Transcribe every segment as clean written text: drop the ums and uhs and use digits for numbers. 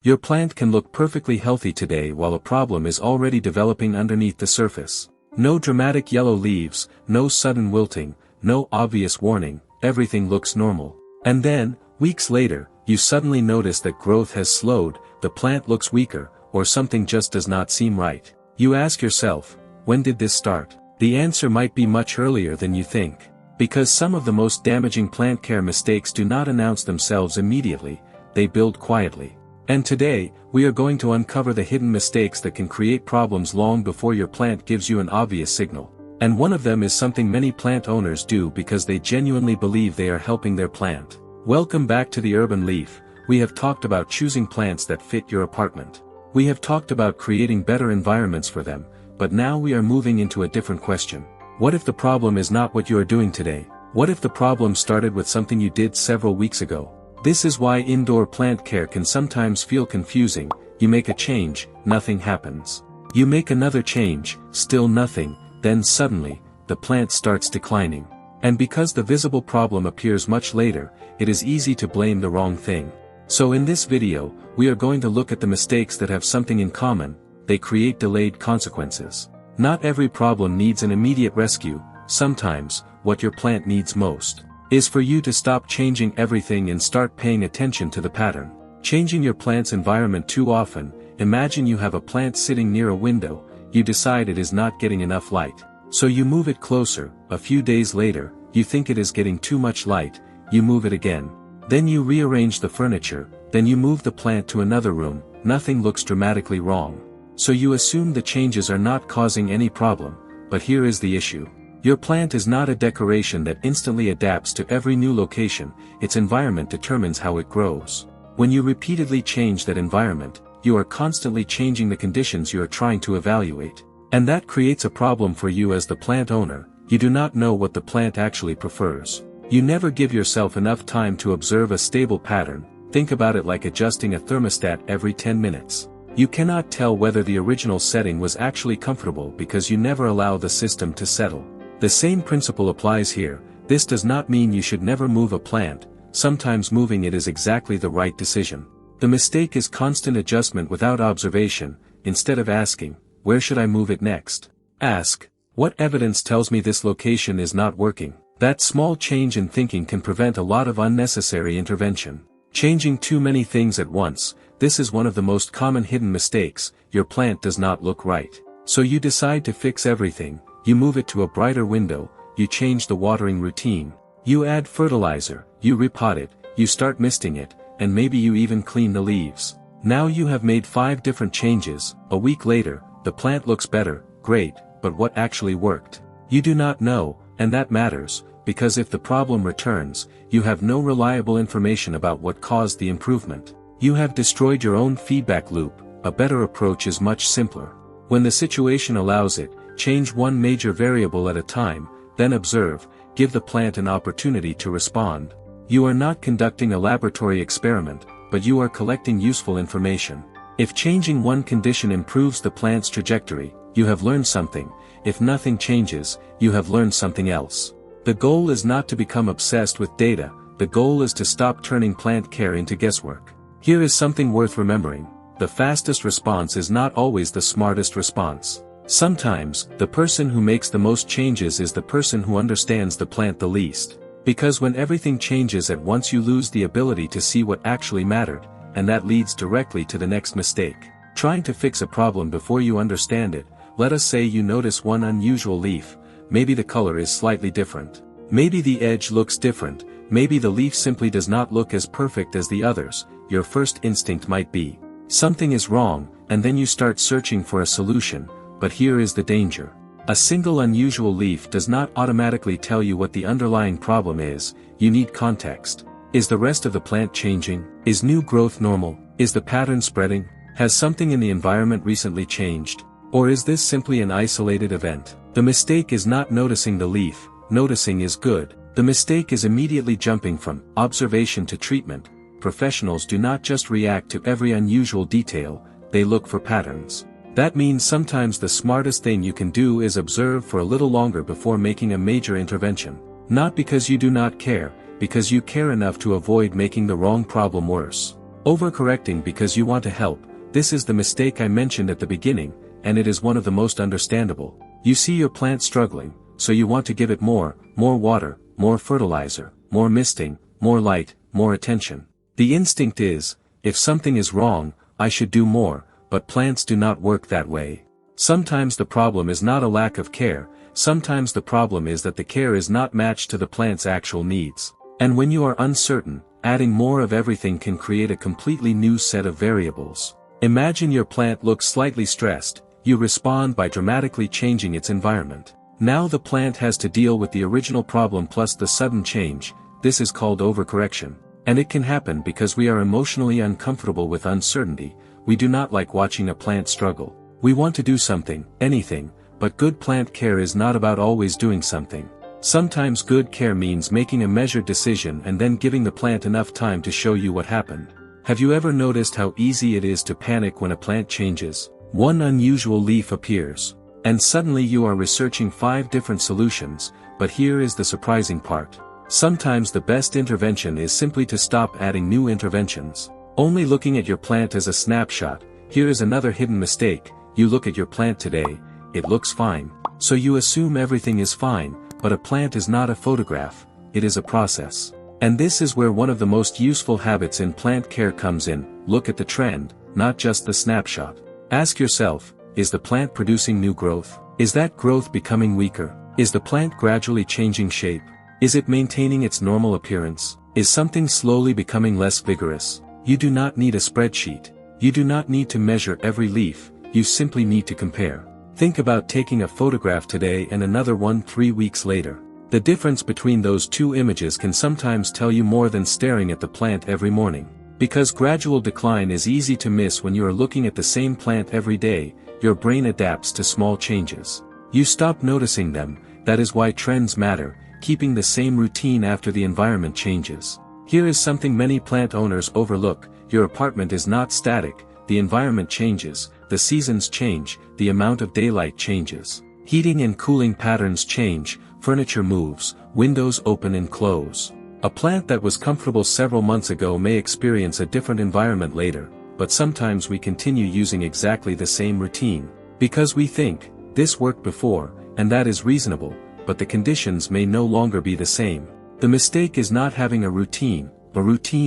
Your plant can look perfectly healthy today while a problem is already developing underneath the surface. No dramatic yellow leaves, no sudden wilting, no obvious warning, everything looks normal. And then, weeks later, you suddenly notice that growth has slowed, the plant looks weaker, or something just does not seem right. You ask yourself, when did this start? The answer might be much earlier than you think. Because some of the most damaging plant care mistakes do not announce themselves immediately, they build quietly. And today, we are going to uncover the hidden mistakes that can create problems long before your plant gives you an obvious signal. And one of them is something many plant owners do because they genuinely believe they are helping their plant. Welcome back to the Urban Leaf. We have talked about choosing plants that fit your apartment. We have talked about creating better environments for them, but now we are moving into a different question. What if the problem is not what you are doing today? What if the problem started with something you did several weeks ago? This is why indoor plant care can sometimes feel confusing. You make a change, nothing happens. You make another change, still nothing, then suddenly, the plant starts declining. And because the visible problem appears much later, it is easy to blame the wrong thing. So in this video, we are going to look at the mistakes that have something in common: they create delayed consequences. Not every problem needs an immediate rescue. Sometimes, what your plant needs most is for you to stop changing everything and start paying attention to the pattern. Changing your plant's environment too often. Imagine you have a plant sitting near a window, you decide it is not getting enough light. So you move it closer. A few days later, you think it is getting too much light, you move it again. Then you rearrange the furniture, then you move the plant to another room, nothing looks dramatically wrong. So you assume the changes are not causing any problem, but here is the issue. Your plant is not a decoration that instantly adapts to every new location, its environment determines how it grows. When you repeatedly change that environment, you are constantly changing the conditions you are trying to evaluate. And that creates a problem for you as the plant owner. You do not know what the plant actually prefers. You never give yourself enough time to observe a stable pattern. Think about it like adjusting a thermostat every 10 minutes. You cannot tell whether the original setting was actually comfortable because you never allow the system to settle. The same principle applies here. This does not mean you should never move a plant. Sometimes moving it is exactly the right decision. The mistake is constant adjustment without observation. Instead of asking, where should I move it next? Ask, what evidence tells me this location is not working? That small change in thinking can prevent a lot of unnecessary intervention. Changing too many things at once. This is one of the most common hidden mistakes. Your plant does not look right. So you decide to fix everything. You move it to a brighter window, you change the watering routine. You add fertilizer, you repot it, you start misting it, and maybe you even clean the leaves. Now you have made 5 different changes. A week later, the plant looks better, great, but what actually worked? You do not know, and that matters, because if the problem returns, you have no reliable information about what caused the improvement. You have destroyed your own feedback loop. A better approach is much simpler. When the situation allows it, change one major variable at a time, then observe, give the plant an opportunity to respond. You are not conducting a laboratory experiment, but you are collecting useful information. If changing one condition improves the plant's trajectory, you have learned something. If nothing changes, you have learned something else. The goal is not to become obsessed with data, the goal is to stop turning plant care into guesswork. Here is something worth remembering. The fastest response is not always the smartest response. Sometimes, the person who makes the most changes is the person who understands the plant the least. Because when everything changes at once you lose the ability to see what actually mattered, and that leads directly to the next mistake. Trying to fix a problem before you understand it. Let us say you notice one unusual leaf. Maybe the color is slightly different. Maybe the edge looks different. Maybe the leaf simply does not look as perfect as the others. Your first instinct might be, something is wrong, and then you start searching for a solution. But here is the danger. A single unusual leaf does not automatically tell you what the underlying problem is. You need context. Is the rest of the plant changing? Is new growth normal? Is the pattern spreading? Has something in the environment recently changed? Or is this simply an isolated event? The mistake is not noticing the leaf. Noticing is good. The mistake is immediately jumping from observation to treatment. Professionals do not just react to every unusual detail, they look for patterns. That means sometimes the smartest thing you can do is observe for a little longer before making a major intervention. Not because you do not care, because you care enough to avoid making the wrong problem worse. Overcorrecting because you want to help. This is the mistake I mentioned at the beginning, and it is one of the most understandable. You see your plant struggling, so you want to give it more water, more fertilizer, more misting, more light, more attention. The instinct is, if something is wrong, I should do more, but plants do not work that way. Sometimes the problem is not a lack of care, sometimes the problem is that the care is not matched to the plant's actual needs. And when you are uncertain, adding more of everything can create a completely new set of variables. Imagine your plant looks slightly stressed, you respond by dramatically changing its environment. Now the plant has to deal with the original problem plus the sudden change. This is called overcorrection. And it can happen because we are emotionally uncomfortable with uncertainty. We do not like watching a plant struggle. We want to do something, anything, but good plant care is not about always doing something. Sometimes good care means making a measured decision and then giving the plant enough time to show you what happened. Have you ever noticed how easy it is to panic when a plant changes? One unusual leaf appears. And suddenly you are researching 5 different solutions, but here is the surprising part. Sometimes the best intervention is simply to stop adding new interventions. Only looking at your plant as a snapshot. Here is another hidden mistake. You look at your plant today, it looks fine. So you assume everything is fine, but a plant is not a photograph, it is a process. And this is where one of the most useful habits in plant care comes in. Look at the trend, not just the snapshot. Ask yourself, is the plant producing new growth? Is that growth becoming weaker? Is the plant gradually changing shape? Is it maintaining its normal appearance? Is something slowly becoming less vigorous? You do not need a spreadsheet. You do not need to measure every leaf, you simply need to compare. Think about taking a photograph today and another one 3 weeks later. The difference between those 2 images can sometimes tell you more than staring at the plant every morning. Because gradual decline is easy to miss when you are looking at the same plant every day, your brain adapts to small changes. You stop noticing them. That is why trends matter, keeping the same routine after the environment changes. Here is something many plant owners overlook. Your apartment is not static, the environment changes, the seasons change, the amount of daylight changes. Heating and cooling patterns change, furniture moves, windows open and close. A plant that was comfortable several months ago may experience a different environment later, but sometimes we continue using exactly the same routine. Because we think, this worked before, and that is reasonable, but the conditions may no longer be the same. The mistake is not having a routine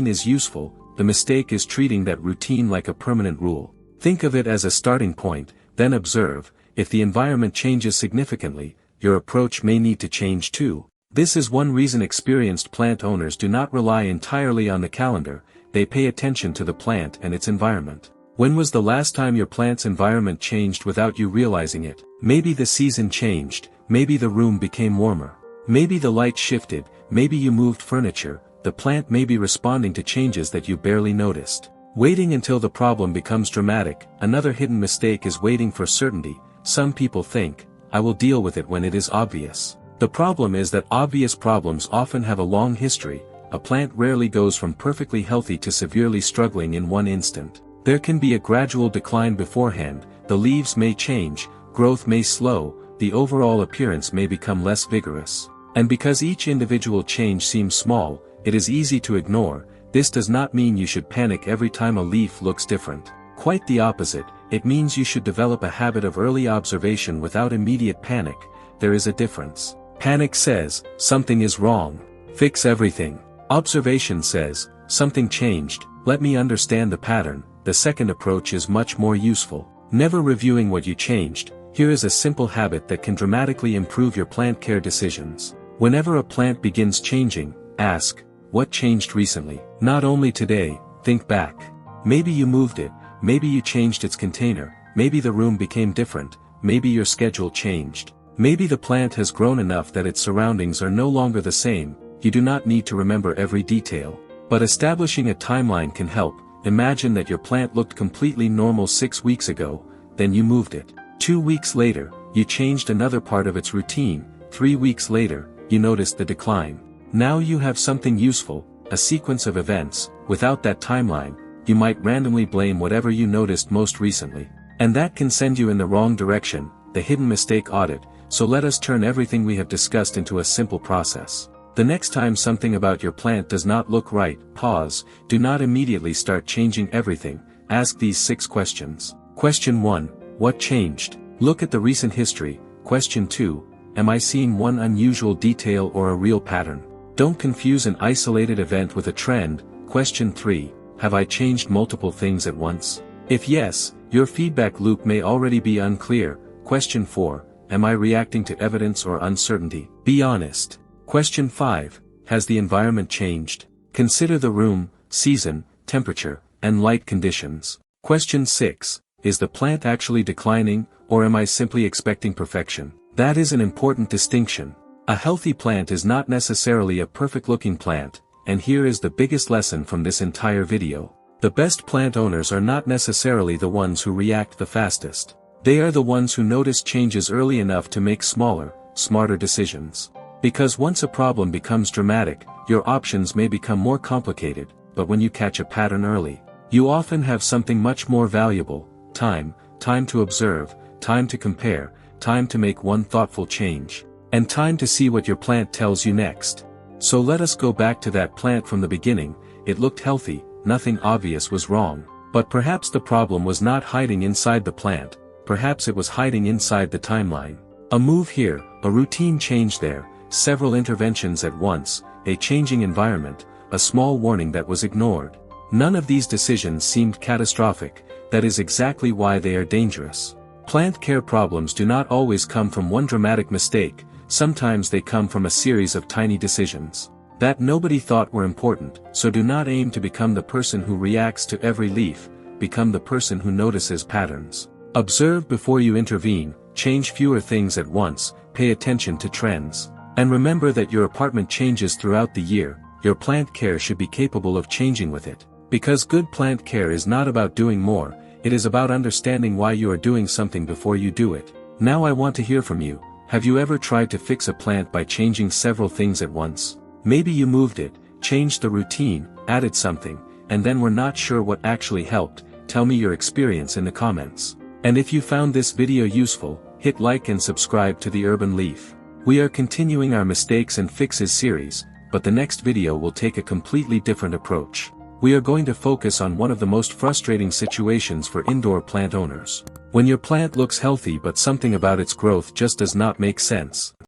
is useful, the mistake is treating that routine like a permanent rule. Think of it as a starting point, then observe, if the environment changes significantly, your approach may need to change too. This is one reason experienced plant owners do not rely entirely on the calendar, they pay attention to the plant and its environment. When was the last time your plant's environment changed without you realizing it? Maybe the season changed, maybe the room became warmer. Maybe the light shifted, maybe you moved furniture, the plant may be responding to changes that you barely noticed. Waiting until the problem becomes dramatic. Another hidden mistake is waiting for certainty. Some people think, I will deal with it when it is obvious. The problem is that obvious problems often have a long history. A plant rarely goes from perfectly healthy to severely struggling in one instant. There can be a gradual decline beforehand, the leaves may change, growth may slow, the overall appearance may become less vigorous. And because each individual change seems small, it is easy to ignore. This does not mean you should panic every time a leaf looks different. Quite the opposite, it means you should develop a habit of early observation without immediate panic. There is a difference. Panic says, something is wrong. Fix everything. Observation says, something changed, let me understand the pattern. The second approach is much more useful. Never reviewing what you changed. Here is a simple habit that can dramatically improve your plant care decisions. Whenever a plant begins changing, ask, what changed recently? Not only today, think back. Maybe you moved it, maybe you changed its container, maybe the room became different, maybe your schedule changed. Maybe the plant has grown enough that its surroundings are no longer the same. You do not need to remember every detail. But establishing a timeline can help. Imagine that your plant looked completely normal 6 weeks ago, then you moved it. 2 weeks later, you changed another part of its routine. 3 weeks later, you noticed the decline. Now you have something useful, a sequence of events. Without that timeline, you might randomly blame whatever you noticed most recently. And that can send you in the wrong direction. The hidden mistake audit. So let us turn everything we have discussed into a simple process. The next time something about your plant does not look right, pause. Do not immediately start changing everything. Ask these 6 questions. Question 1. What changed? Look at the recent history. Question 2. Am I seeing one unusual detail or a real pattern? Don't confuse an isolated event with a trend. Question 3. Have I changed multiple things at once? If yes, your feedback loop may already be unclear. Question 4. Am I reacting to evidence or uncertainty? Be honest. Question 5. Has the environment changed? Consider the room, season, temperature, and light conditions. Question 6. Is the plant actually declining, or am I simply expecting perfection? That is an important distinction. A healthy plant is not necessarily a perfect-looking plant, and here is the biggest lesson from this entire video. The best plant owners are not necessarily the ones who react the fastest. They are the ones who notice changes early enough to make smaller, smarter decisions. Because once a problem becomes dramatic, your options may become more complicated, but when you catch a pattern early, you often have something much more valuable: time to observe, time to compare, time to make one thoughtful change, and time to see what your plant tells you next. So let us go back to that plant from the beginning. It looked healthy, nothing obvious was wrong, but perhaps the problem was not hiding inside the plant, perhaps it was hiding inside the timeline. A move here, a routine change there, several interventions at once, a changing environment, a small warning that was ignored. None of these decisions seemed catastrophic. That is exactly why they are dangerous. Plant care problems do not always come from one dramatic mistake, sometimes they come from a series of tiny decisions that nobody thought were important. So do not aim to become the person who reacts to every leaf, become the person who notices patterns. Observe before you intervene, change fewer things at once, pay attention to trends. And remember that your apartment changes throughout the year, your plant care should be capable of changing with it. Because good plant care is not about doing more, it is about understanding why you are doing something before you do it. Now I want to hear from you. Have you ever tried to fix a plant by changing several things at once? Maybe you moved it, changed the routine, added something, and then were not sure what actually helped. Tell me your experience in the comments. And if you found this video useful, hit like and subscribe to the Urban Leaf. We are continuing our mistakes and fixes series, but the next video will take a completely different approach. We are going to focus on one of the most frustrating situations for indoor plant owners. When your plant looks healthy but something about its growth just does not make sense.